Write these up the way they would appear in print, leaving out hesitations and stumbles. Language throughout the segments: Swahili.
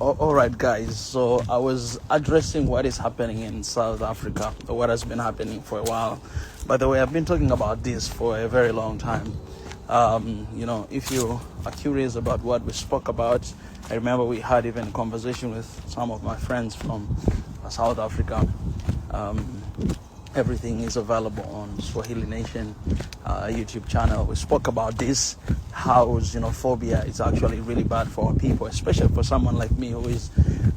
All right, guys. So I was addressing what is happening in South Africa, or what has been happening for a while. By the way, I've been talking about this for a very long time. If you are curious about what we spoke about, I remember we had even a conversation with some of my friends from South Africa. Everything is available on Swahili Nation YouTube channel. We spoke about this, how xenophobia is actually really bad for our people, especially for someone like me who is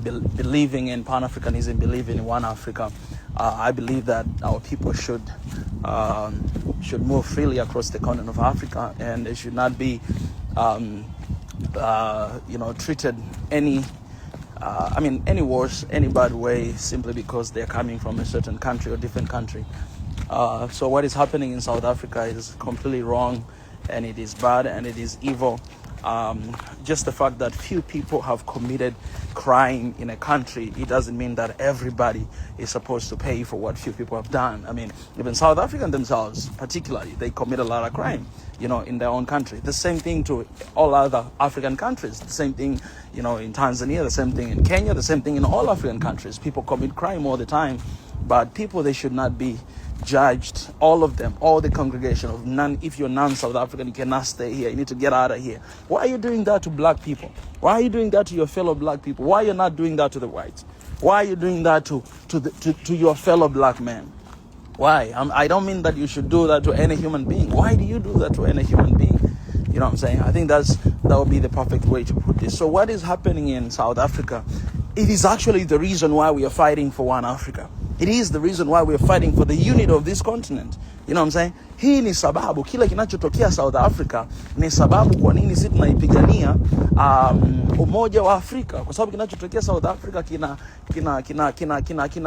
believing in Pan-Africanism, believing in one Africa. I believe that our people should move freely across the continent of Africa, and they should not be treated any worse, any bad way, simply because they're coming from a certain country or different country. So what is happening in South Africa is completely wrong, and it is bad, and it is evil. Just the fact that few people have committed crime in a country, it doesn't mean that everybody is supposed to pay for what few people have done. I mean, even South Africans themselves, particularly, they commit a lot of crime, in their own country. The same thing to all other African countries. The same thing, in Tanzania, the same thing in Kenya, the same thing in all African countries. People commit crime all the time, but people, they should not be judged. All of them, all the congregation of none. If you're non-South African, you cannot stay here. You need to get out of here. Why are you doing that to black people? Why are you doing that to your fellow black people? Why are you not doing that to the whites? Why are you doing that to your fellow black man? Why? I don't mean that you should do that to any human being. Why do you do that to any human being? You know what I'm saying? I think that would be the perfect way to put this. So what is happening in South Africa? It is actually the reason why we are fighting for one Africa. It is the reason why we are fighting for the unity of this continent. You know what I'm saying? Hii ni sababu, kila kinachotokea South Africa ni sababu kwa nini sisi tunaipigania umoja wa Afrika. Kwa sababu kinachotokea South Africa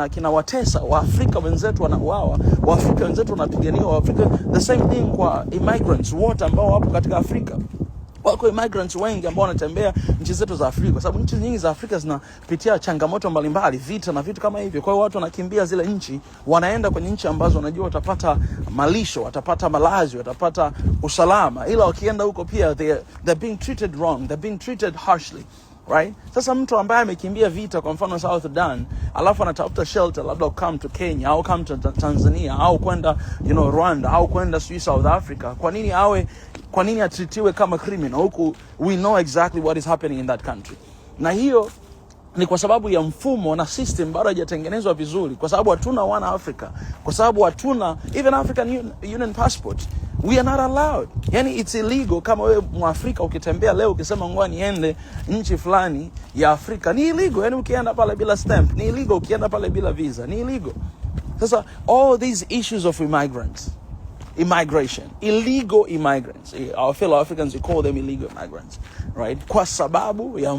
kina watesa Waafrika wenzetu, wanauawa Waafrika wenzetu, wanapiganiwa Waafrika. The same thing kwa immigrants wote ambao wapo katika Afrika. Wako immigrants wengi ambao wanatembea nchi zetu za Afrika, kwa sababu nchi nyingi za Afrika zinapitia changamoto mbalimbali, vita na vitu kama hivyo. Kwa hiyo watu wanakimbia zile nchi, wanaenda kwenye nchi ambazo wanajua watapata malisho, watapata malazi, watapata usalama. Ila wakienda huko pia they're being treated wrong, they're being treated harshly. Right? Sasa mtu ambaye amekimbia vita, kwa mfano South Sudan, alafu anatafuta shelter, labda come to Kenya au come to Tanzania au kwenda Rwanda au kwenda South Africa, kwa nini atritiwe kama criminal huku we know exactly what is happening in that country? Na hiyo ni kwa sababu ya mfumo na system bado haijatengenezwa vizuri, kwa sababu hatuna one Africa, kwa sababu hatuna even African Union passport. We are not allowed. Yani it's illegal kama wewe Mwafrika ukitembea leo ukisema ngoja niende nchi fulani ya Afrika, ni illegal. Yani ukienda pale bila stamp ni illegal, ukienda pale bila visa ni illegal. Sasa all these issues of immigration, illegal immigrants, our fellow Africans, we call them illegal immigrants, right? Kwa sababu ya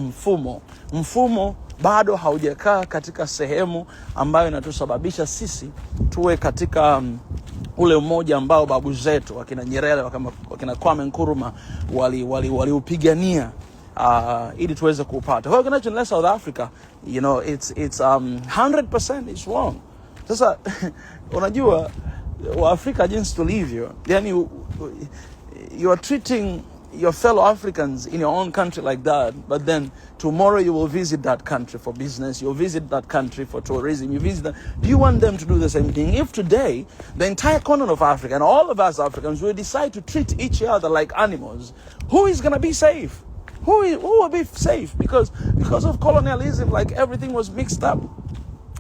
mfumo bado haujakaa katika sehemu ambayo inatusababisha sisi tuwe katika ule umoja ambao babu zetu wakina Nyerere, wakina Kwame Nkrumah waliupigania ili tuweze kupata. Kwa hiyo kinachoendelea South Africa, it's 100% is wrong. Sasa unajua Waafrika jinsi tulivyo, yani you are treating your fellow Africans in your own country like that, but then tomorrow you will visit that country for business, you'll visit that country for tourism, you visit that. Do you want them to do the same thing? If today the entire continent of Africa and all of us Africans will decide to treat each other like animals, who is going to be safe? Who will be safe? Because of colonialism, like everything was mixed up.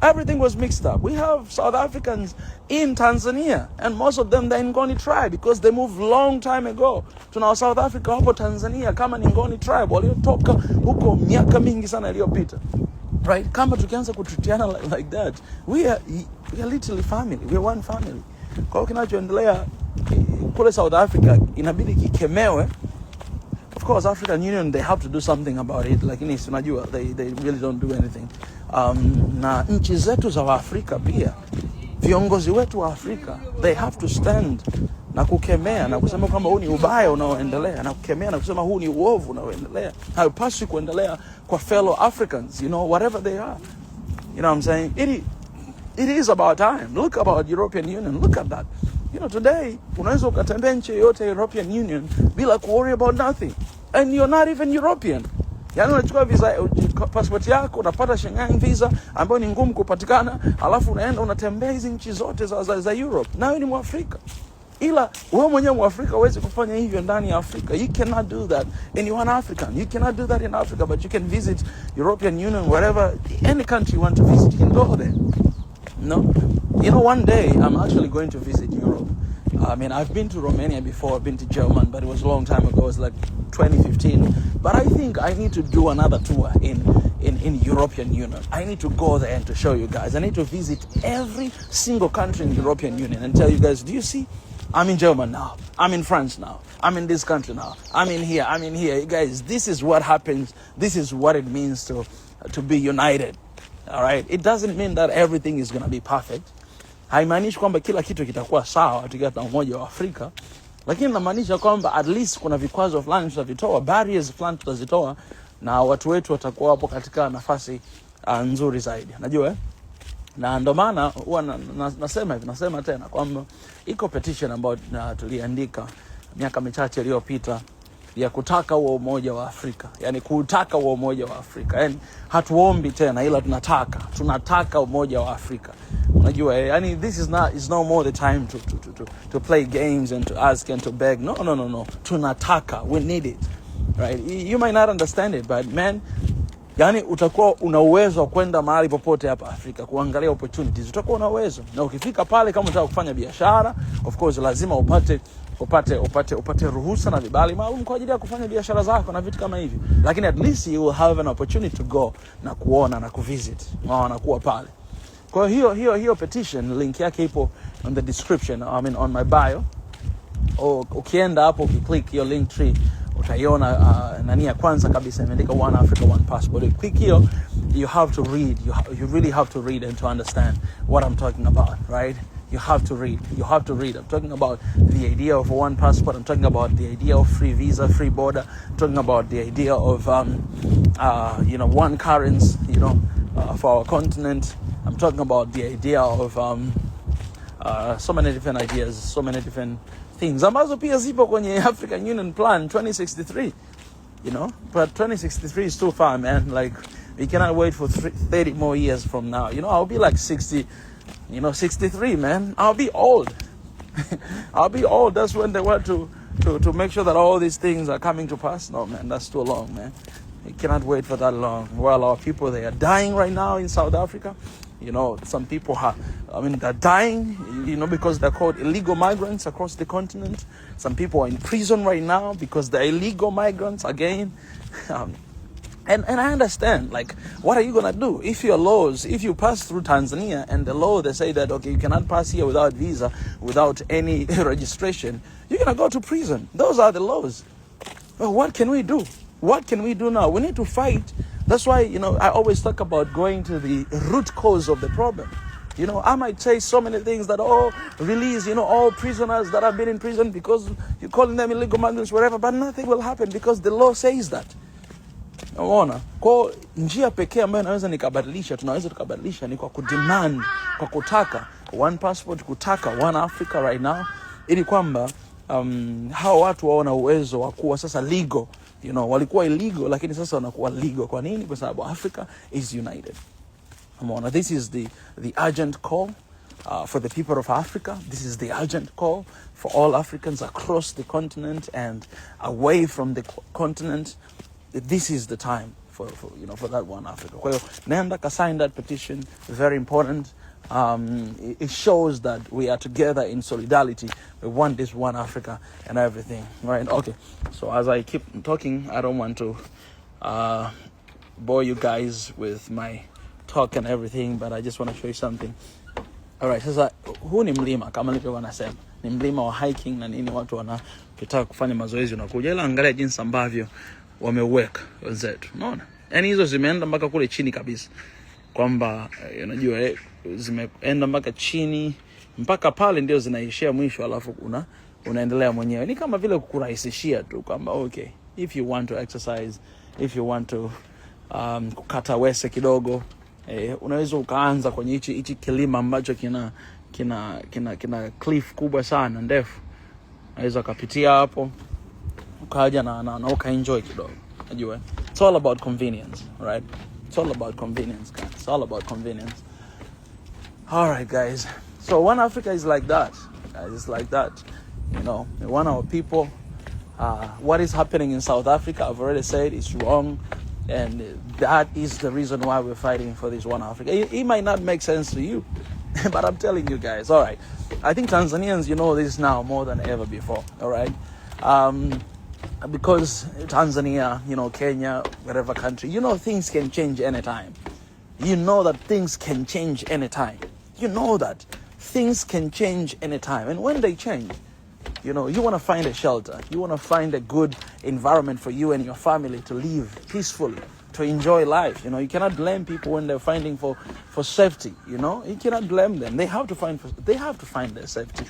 Everything was mixed up. We have South Africans in Tanzania, and most of them, they're Ngoni tribe because they moved long time ago. Tuna South Africa hapo Tanzania kama ni Ngoni tribe waliotoka huko miaka mingi sana iliyopita. Right? Kama tukianza kutritiana like that, we are literally family. We are one family. Kwa hiyo kinachoendelea kule South Africa inabidi kikemewe. Of course, African Union, they have to do something about it. Lakini unajua, they really don't do anything. Na nchi zetu za Afrika pia, viongozi wetu wa Afrika, they have to stand na kukemea na kusema kama huu ni ubaya unaoendelea, na kukemea na kusema huu ni uovu unaoendelea. Haupaswi kuendelea kwa fellow Africans, whatever they are. You know what I'm saying? It is about time. Look about European Union. Look at that. Today, unaweza ukatembea nchi yote European Union bila worry about nothing. And you're not even European. Yani unachukua visa passport yako, unapata Schengen visa ambayo ni ngumu kupatikana, alafu unaenda unatembea hizi nchi zote za Europe. Nawe ni Mwafrika. Ila wewe mwenyewe Mwafrika huwezi kufanya hivyo ndani ya Afrika. You cannot do that. And you are an African. You cannot do that in Africa, but you can visit European Union, wherever, any country you want to visit, you can go there. No? You know, one day I'm actually going to visit Europe. I mean, I've been to Romania before, I've been to Germany, but it was a long time ago. It was like 2015. But I think I need to do another tour in European Union. I need to go there and to show you guys. I need to visit every single country in European Union and tell you guys, do you see? I'm in Germany now. I'm in France now. I'm in this country now. I'm in here. I'm in here. You guys, this is what happens. This is what it means to be united. All right? It doesn't mean that everything is going to be perfect. Haimaanishi kwamba kila kitu kitakuwa sawa tukiwa na umoja wa Afrika. Lakini inamaanisha kwamba at least kuna vikwazo fulani tutavitoa, barriers fulani tutazitoa, na watu wetu watakuwa hapo katika nafasi nzuri zaidi. Najua na ndo maana huwa nasema tena kwamba iko petition ambayo tuliandika miaka michache iliyopita ya kutaka huo umoja wa Afrika. Yani kutaka huo umoja wa Afrika. Yani hatuombi tena, ila tunataka umoja wa Afrika. Unajua, yani this is no more the time to play games and to ask and to beg. No. Tunataka, we need it. Right? You might not understand it, but man, yani utakuwa una uwezo wa kwenda mahali popote hapa Afrika kuangalia opportunities. Utakuwa una uwezo. Na ukifika pale kama unataka kufanya biashara, of course lazima upate ruhusa na vibali maalum kwa ajili ya kufanya biashara zako na vitu kama hivi. Lakini at least you will have an opportunity to go na kuona na kuvisit. Na kuwa pale. Kwa hiyo petition, link yake ipo on the description, I mean on my bio. Ukienda hapo ukiclick hiyo link tree, utaiona nani ya kwanza kabisa imeandika One Africa, One Passport. You click here, you have to read. You really have to read and to understand what I'm talking about, right? You have to read. I'm talking about the idea of one passport. I'm talking about the idea of free visa, free border. I'm talking about the idea of one currency, for our continent. I'm talking about the idea of so many different ideas, so many different things. Ambazo pia zipo kwenye African Union Plan 2063, but 2063 is too far, man. Like, we cannot wait for 30 more years from now. I'll be like 60, 63, man. I'll be old. I'll be old. That's when they want to make sure that all these things are coming to pass. No, man, that's too long, man. We cannot wait for that long. Well, our people, they are dying right now in South Africa. Some people they're dying, because they're called illegal migrants across the continent. Some people are in prison right now because they're illegal migrants again. And I understand, like, what are you going to do? If you pass through Tanzania and the law, they say that, okay, you cannot pass here without visa, without any registration, you're going to go to prison. Those are the laws. Well, what can we do? What can we do now? We need to fight. That's why, I always talk about going to the root cause of the problem. I might say so many things that, release, all prisoners that have been in prison because you're calling them illegal migrants, whatever, but nothing will happen because the law says that. Unaona? Kwa njia pekee ambayo tunaweza tukabadilisha ni kwa kudemand, kwa kutaka one passport, kutaka one Africa right now, ili kwamba hao watu waona uwezo wa kuwa sasa legal. Walikuwa illegal lakini sasa wanakuwa legal. Kwa nini? Kwa sababu Africa is united. Unaona? This is the urgent call for the people of Africa. This is the urgent call for all Africans across the continent and away from the continent. This is the time for that one Africa. Kwa hiyo nenda ka sign that petition, very important. It shows that we are together in solidarity. We want this one Africa and everything, right? Okay. So as I keep talking, I don't want to bore you guys with my talk and everything, but I just want to show you something. All right. Sasa huu ni mlima kama nilivyokuwa nasema. Ni mlima wa hiking na nini, watu wanataka kufanya mazoezi unakuja. Ila angalia jinsi ambavyo wameweka wenzetu. Unaona? Yaani hizo zimeenda mpaka kule chini kabisa. Kwamba unajua zimeenda mpaka chini, mpaka pale ndio zinaishia mwisho, alafu unaendelea mwenyewe. Ni kama vile kukurahisishia tu kwamba okay, if you want to exercise, if you want to kukata wese kidogo, unaweza ukaanza kwenye hichi kilima ambacho kina cliff kubwa sana ndefu. Unaweza kupitia hapo ukaja na ukaenjoy kidogo. Unajua? It's all about convenience, right? It's all about convenience, guys. It's all about convenience. All right, guys. So One Africa is like that, guys. It's like that. You know, we want our people. What is happening in South Africa, I've already said, it's wrong. And that is the reason why we're fighting for this One Africa. It might not make sense to you, but I'm telling you guys, all right. I think Tanzanians, you know this now more than ever before, all right? Because Tanzania, you know, Kenya, whatever country, you know things can change anytime. You know that things can change anytime. You know that things can change anytime. And when they change, you know, you want to find a shelter. You want to find a good environment for you and your family to live peacefully, to enjoy life. You know, you cannot blame people when they're finding for safety. You know, you cannot blame them. They have to find their safety.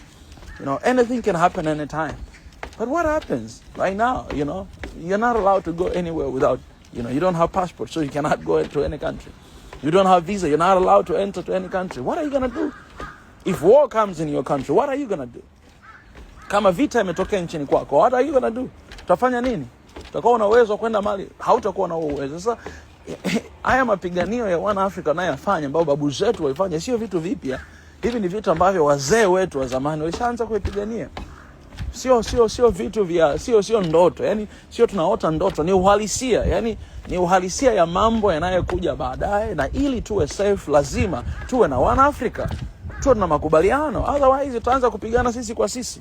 You know, anything can happen anytime. But what happens right now? You know, you're not allowed to go anywhere without, you know, you don't have passport, so you cannot go to any country. You don't have visa. You're not allowed to enter to any country. What are you gonna do? If war comes in your country, what are you gonna do? Kama vita imetokea nchini kwako, what are you gonna do? Utafanya nini? Utakuwa una uwezo kwenda mali? Hautakuwa na uwezo. Sasa haya mapiganio ya One Africa nayafanya ambao babu zetu walifanya, sio vitu vipya. Hivi ni vitu ambavyo wazee wetu wa zamani walishaanza kupigania. Sio vitu vya sio ndoto. Yaani sio tunaota ndoto, ni uhalisia. Yaani ni uhalisia ya mambo yanayokuja baadaye, na ili tuwe safe lazima tuwe na One Africa. Tuwe na makubaliano. Otherwise tutaanza kupigana sisi kwa sisi.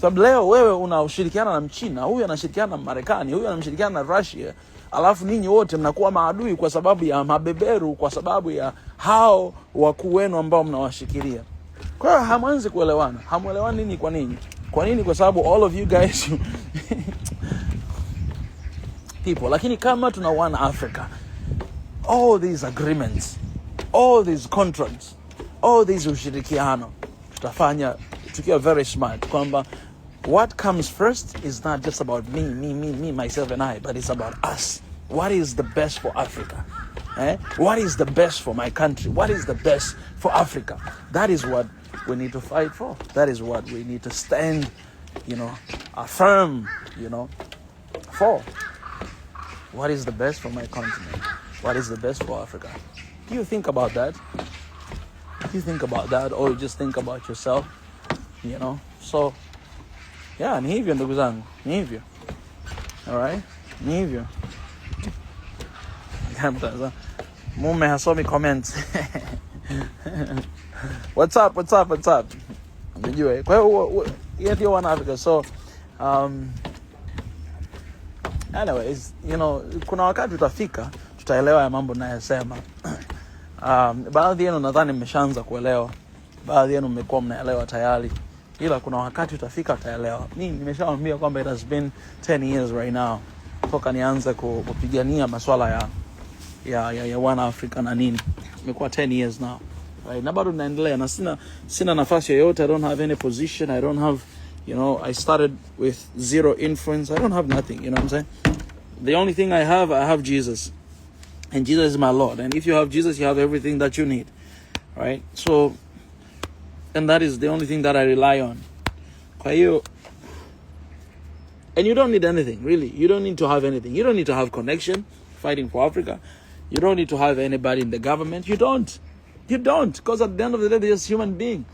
Sababu leo wewe unashirikiana na Mchina, huyu anashirikiana na Marekani, huyu anashirikiana na Russia, alafu ninyi wote mnakuwa maadui kwa sababu ya mabeberu, kwa sababu ya hao wakuu wenu ambao mnawashikilia. Kwa hiyo hamwanzi kuelewana. Hamuelewani nini kwa nini? Kwa nini? Kwa sababu all of you guys people. Lakini kama tuna One Africa, all these agreements, all these contracts, all these ushirikiano, tutafanya tukiwa very smart kwamba what comes first is not just about me, myself and I, but it's about us. What is the best for Africa? What is the best for my country? What is the best for Africa? That is what we need to fight for. That is what we need to stand, you know, affirm, you know, for. What is the best for my continent? What is the best for Africa? Do you think about that? Do you think about that, or you just think about yourself? You know, so yeah, ni hivyo ndugu zangu, ni hivyo. All right, ni hivyo. Mume hasomi comments. What's up? Unajua, kwa hiyo ndio One Africa. So anyways, you know, kuna wakati utafika tutaelewa ya mambo ninayosema. Baadhi yenu nadhani mmeshaanza kuelewa. Baadhi yenu mmekuwa mnaelewa tayari. Ila kuna wakati utafika utaelewa. Mimi nimeshawaambia kwamba it has been 10 years right now toka nianze kupigania masuala ya One Africa na nini. Imekuwa 10 years now. Right? Na bado naendelea na sina nafasi yoyote. I don't have any position. I don't have, you know, I started with zero influence. I don't have nothing, you know what I'm saying? The only thing I have Jesus. And Jesus is my Lord. And if you have Jesus, you have everything that you need. Right? So, and that is the only thing that I rely on. Kwa hiyo, and you don't need anything, really. You don't need to have anything. You don't need to have connection fighting for Africa. You don't need to have anybody in the government. You don't. Because at the end of the day, they're just human being.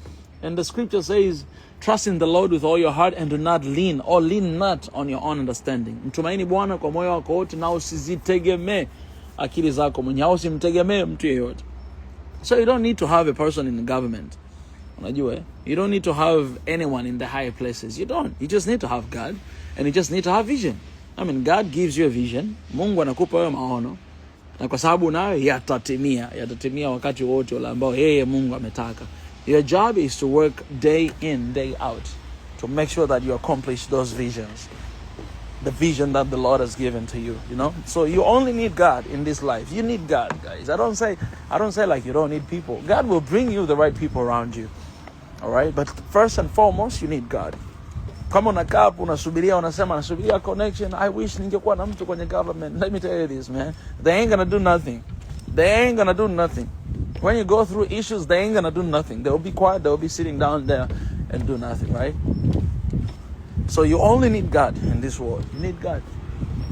And the scripture says, trust in the Lord with all your heart and do not lean not on your own understanding. Mtumaini Bwana kwa moyo wako wote na usizitegemee akili zako mwenyewe, usimtegemee mtu yeyote. So you don't need to have a person in the government. Unajua, you don't need to have anyone in the higher places. You don't. You just need to have God, and you just need to have vision. I mean, God gives you a vision. Mungu anakupa wewe maono. Na kwa sababu nayo yatatimia wakati wote ule ambao yeye Mungu ametaka. Your job is to work day in, day out to make sure that you accomplish those visions. The vision that the Lord has given to you, you know? So you only need God in this life. You need God, guys. I don't say like you don't need people. God will bring you the right people around you. All right? But first and foremost, you need God. Kama unakaa hapo unasubiria, unasema nasubiria connection, I wish ningekuwa na mtu kwenye government. Let me tell you this, man. They ain't gonna do nothing. When you go through issues, they ain't gonna do nothing. They'll be quiet, they'll be sitting down there and do nothing, right? So you only need God in this world. You need God.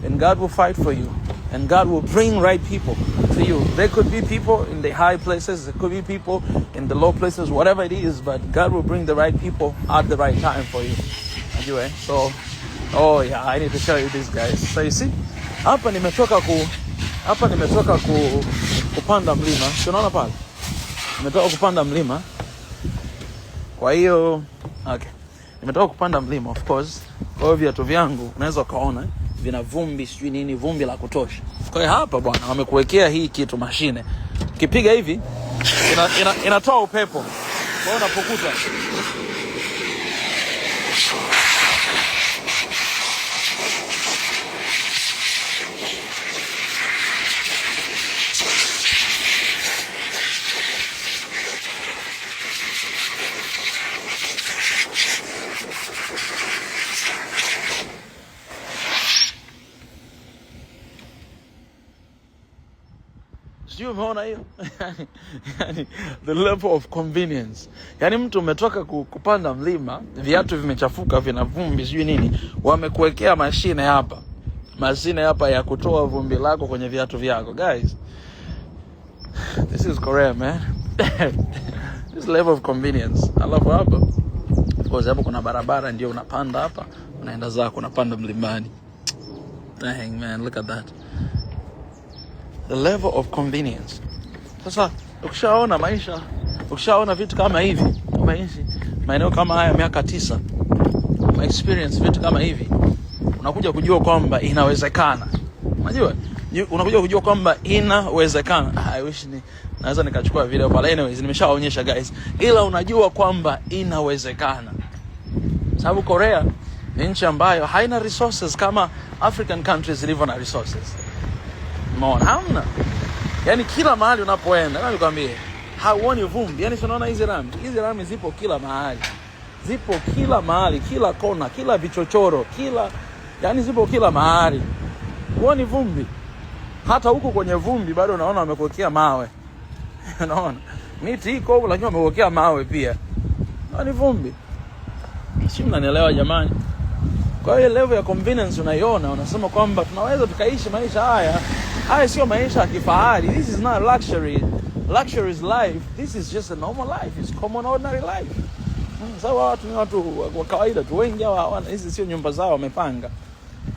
and God will fight for you, and God will bring right people to you. There could be people in the high places, there could be people in the low places, whatever it is, but God will bring the right people at the right time for you. Anyway, so, oh yeah, I need to tell you this, guys. So you see, hapa nimetoka kupanda mlima. Unaona pale? Nimetoka kupanda mlima. Kwa hiyo, okay. Nimetoka kupanda mlima, of course. Kwa hiyo viatu vyangu unaweza kaona vina vumbi, sijui nini, vumbi la kutosha. Kwa hiyo hapa bwana wamekuwekea hii kitu mashine. Ukipiga hivi inatoa upepo. Kwa hiyo unapokuta umeona hiyo? Yani the level of convenience. Yani mtu umetoka kupanda mlima, viatu vimechafuka, vina vumbi, sijui nini, wamekuwekea mashine hapa. Mashine hapa ya kutoa vumbi lako kwenye viatu vyako. Guys, this is Korea, man. This level of convenience. Alafu hapa, of course hapo kuna barabara ndio unapanda hapa, unaenda zako unapanda mlimani. Dang man, look at that. The level of convenience. Sasa ukishaona maisha, ukishaona vitu kama hivi, umeishi maeneo kama haya miaka 9, my experience vitu kama hivi, unakuja kujua kwamba inawezekana. Unajua? Unakuja kujua kwamba inawezekana. I wish naweza nikachukua video, but anyways nimeshaonyesha guys. Ila unajua kwamba inawezekana. Sababu Korea ni nchi ambayo haina resources kama African countries zilivyo na resources. Umeona? Hamna. Yani kila mahali unapoenda, na nikwambie, hauoni vumbi. Yani unaona hizi rami? Hizi rami zipo kila mahali. Zipo kila mahali, kila kona, kila vichochoro, yani zipo kila mahali. Huoni vumbi. Hata huko kwenye vumbi bado unaona wamekuwekea mawe. Unaona? Miti iko lakini wamekuwekea mawe pia. Huoni vumbi. Si mnanielewa jamani? Kwa hiyo level ya convenience unaiona, unasema kwamba tunaweza tukaishi maisha haya. Haya sio maisha ya kifahari. This is not luxury. Luxury is life. This is just a normal life. It's common ordinary life. Sasa watu ni watu wa kawaida tu. Wengi hawana, hizi sio nyumba zao wamepanga.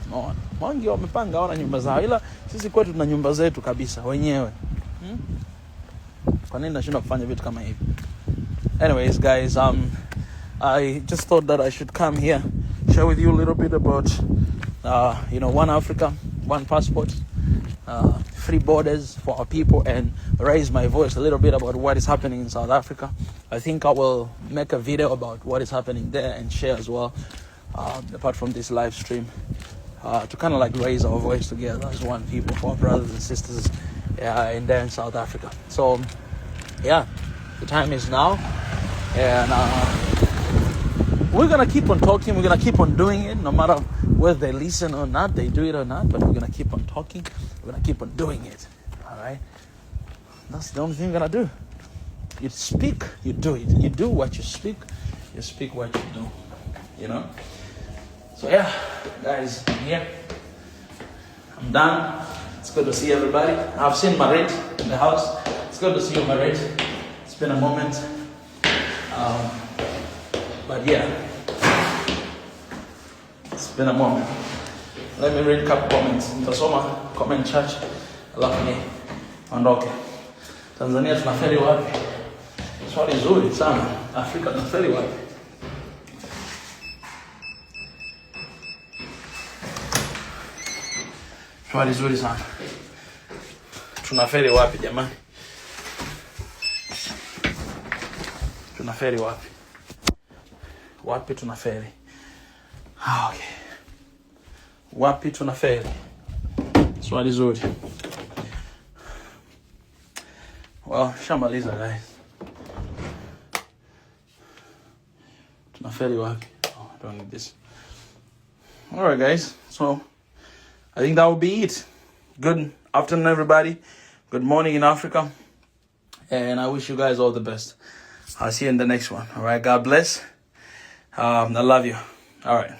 Unaona? Wengi wamepanga hawana nyumba zao. Ila sisi kwetu tuna nyumba zetu kabisa wenyewe. Kwa nini nashindwa kufanya vitu kama hivi? Anyways guys, I just thought that I should come here, share with you a little bit about one Africa, one passport, free borders for our people, and raise my voice a little bit about what is happening in South Africa. I think I will make a video about what is happening there and share as well, apart from this live stream, to kind of like raise our voice together as one people for our brothers and sisters in there in South Africa. So yeah, the time is now, and we're gonna keep on talking. We're gonna keep on doing it, no matter whether they listen or not, they do it or not. But we're gonna keep on talking. We're gonna keep on doing it. All right. That's the only thing we're gonna do. You speak, you do it. You do what you speak. You speak what you do. You know. So yeah, guys, I'm here. I'm done. It's good to see everybody. I've seen Marit in the house. It's good to see you, Marit. It's been a moment. But yeah, it's been a moment. Let me read a couple comments. Nitasoma comment church, alafu ni ondoke. Tanzania tunafeli wapi? Swali zuri sana. Afrika tunafeli wapi? Swali zuri sana. Tunafeli wapi jamani? Tunafeli wapi? Wapi tunafeli? Okay. Wapi tunafeli? Swali zuri. Well, shamaliza guys. Tunafeli wapi? Oh, I don't need this. Alright guys, so I think that will be it. Good afternoon everybody. Good morning in Africa. And I wish you guys all the best. I'll see you in the next one. Alright, God bless. I love you. All right.